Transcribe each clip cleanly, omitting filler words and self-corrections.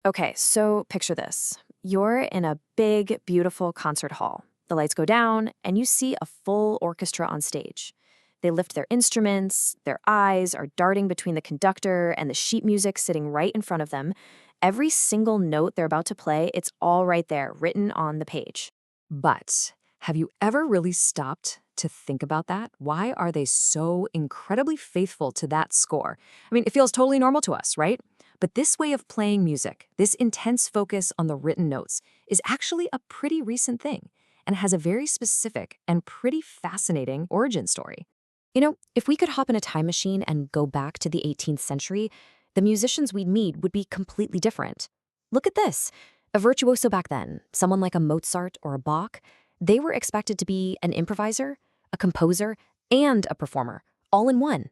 Okay, so picture this. You're in a big, beautiful concert hall. The lights go down, and you see a full orchestra on stage. They lift their instruments, their eyes are darting between the conductor and the sheet music sitting right in front of them. Every single note they're about to play, it's all right there, written on the page. But have you ever really stopped to think about that? Why are they so incredibly faithful to that score? I mean, it feels totally normal to us, right? But this way of playing music, this intense focus on the written notes, is actually a pretty recent thing and has a very specific and pretty fascinating origin story. If we could hop in a time machine and go back to the 18th century, the musicians we'd meet would be completely different. Look at this. A virtuoso back then, someone like a Mozart or a Bach, they were expected to be an improviser, a composer, and a performer, all in one.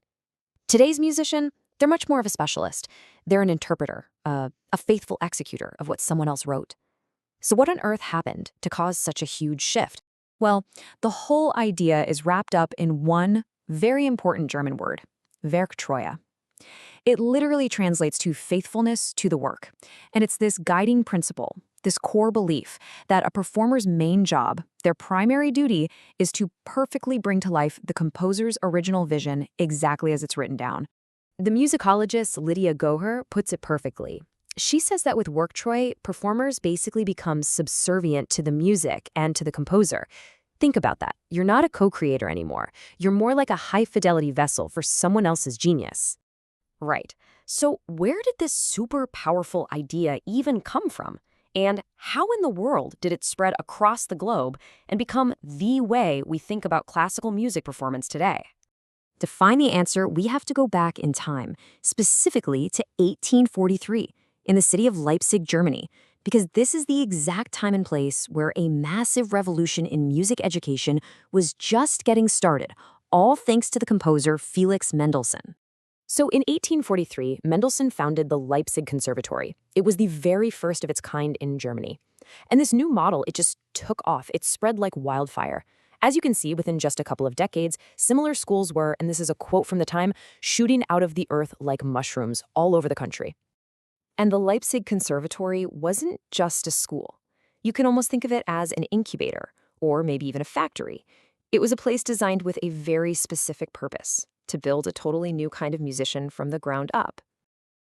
Today's musician, they're much more of a specialist. They're an interpreter, a faithful executor of what someone else wrote. So what on earth happened to cause such a huge shift? Well, the whole idea is wrapped up in one very important German word, Werktreue. It literally translates to faithfulness to the work. And it's this guiding principle, this core belief that a performer's main job, their primary duty, is to perfectly bring to life the composer's original vision exactly as it's written down. The musicologist Lydia Goher puts it perfectly. She says that with Werktreue, performers basically become subservient to the music and to the composer. Think about that. You're not a co-creator anymore. You're more like a high-fidelity vessel for someone else's genius. Right. So where did this super powerful idea even come from? And how in the world did it spread across the globe and become the way we think about classical music performance today? To find the answer, we have to go back in time, specifically to 1843, in the city of Leipzig, Germany, because this is the exact time and place where a massive revolution in music education was just getting started, all thanks to the composer Felix Mendelssohn. So in 1843, Mendelssohn founded the Leipzig Conservatory. It was the very first of its kind in Germany. And this new model, it just took off. It spread like wildfire. As you can see, within just a couple of decades, similar schools were, and this is a quote from the time, shooting out of the earth like mushrooms all over the country. And the Leipzig Conservatory wasn't just a school. You can almost think of it as an incubator, or maybe even a factory. It was a place designed with a very specific purpose, to build a totally new kind of musician from the ground up.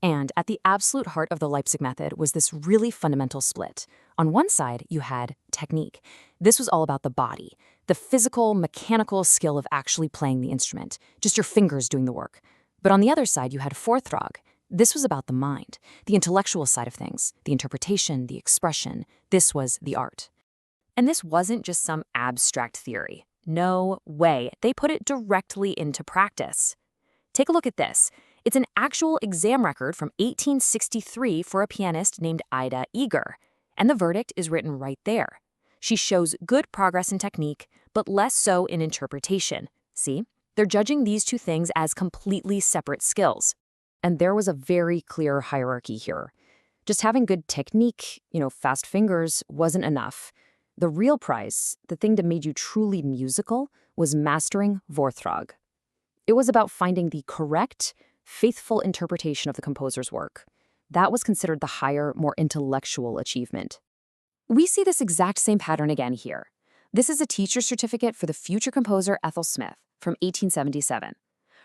And at the absolute heart of the Leipzig method was this really fundamental split. On one side, you had technique. This was all about the body, the physical, mechanical skill of actually playing the instrument, just your fingers doing the work. But on the other side, you had Vortrag. This was about the mind, the intellectual side of things, the interpretation, the expression. This was the art. And this wasn't just some abstract theory. No way. They put it directly into practice. Take a look at this. It's an actual exam record from 1863 for a pianist named Ida Eger. And the verdict is written right there. She shows good progress in technique, but less so in interpretation. See? They're judging these two things as completely separate skills. And there was a very clear hierarchy here. Just having good technique, fast fingers, wasn't enough. The real prize, the thing that made you truly musical, was mastering Vortrag. It was about finding the correct, faithful interpretation of the composer's work. That was considered the higher, more intellectual achievement. We see this exact same pattern again here. This is a teacher's certificate for the future composer Ethel Smith from 1877.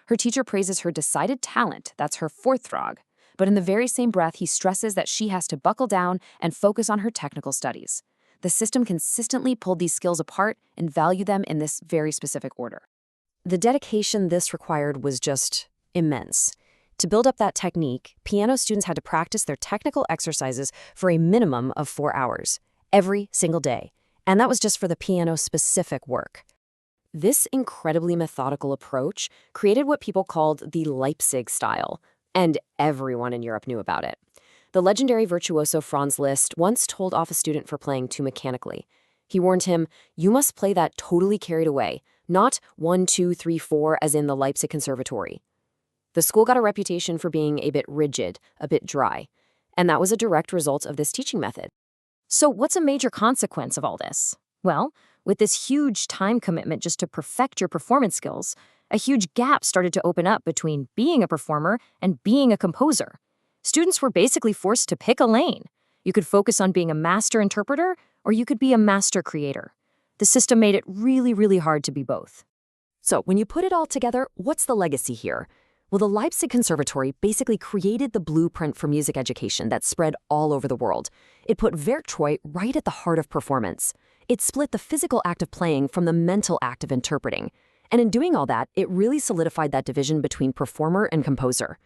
Her teacher praises her decided talent, that's her Vortrag, but in the very same breath, he stresses that she has to buckle down and focus on her technical studies. The system consistently pulled these skills apart and valued them in this very specific order. The dedication this required was just immense. To build up that technique, piano students had to practice their technical exercises for a minimum of 4 hours, every single day. And that was just for the piano-specific work. This incredibly methodical approach created what people called the Leipzig style, and everyone in Europe knew about it. The legendary virtuoso Franz Liszt once told off a student for playing too mechanically. He warned him, "You must play that totally carried away, not 1, 2, 3, 4 as in the Leipzig Conservatory." The school got a reputation for being a bit rigid, a bit dry, and that was a direct result of this teaching method. So what's a major consequence of all this? Well, with this huge time commitment just to perfect your performance skills, a huge gap started to open up between being a performer and being a composer. Students were basically forced to pick a lane. You could focus on being a master interpreter, or you could be a master creator. The system made it really, really hard to be both. So when you put it all together, what's the legacy here? Well, the Leipzig Conservatory basically created the blueprint for music education that spread all over the world. It put Werktreu right at the heart of performance. It split the physical act of playing from the mental act of interpreting. And in doing all that, it really solidified that division between performer and composer.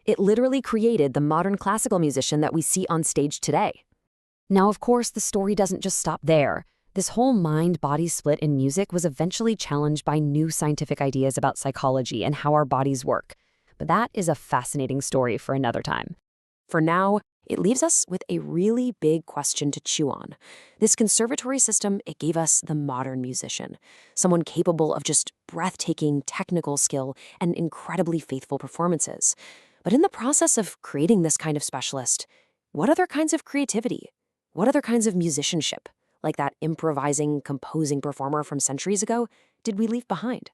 It literally created the modern classical musician that we see on stage today. Now, of course, the story doesn't just stop there. This whole mind-body split in music was eventually challenged by new scientific ideas about psychology and how our bodies work. But that is a fascinating story for another time. For now, it leaves us with a really big question to chew on. This conservatory system, it gave us the modern musician, someone capable of just breathtaking technical skill and incredibly faithful performances. But in the process of creating this kind of specialist, what other kinds of creativity? What other kinds of musicianship, like that improvising, composing performer from centuries ago, did we leave behind?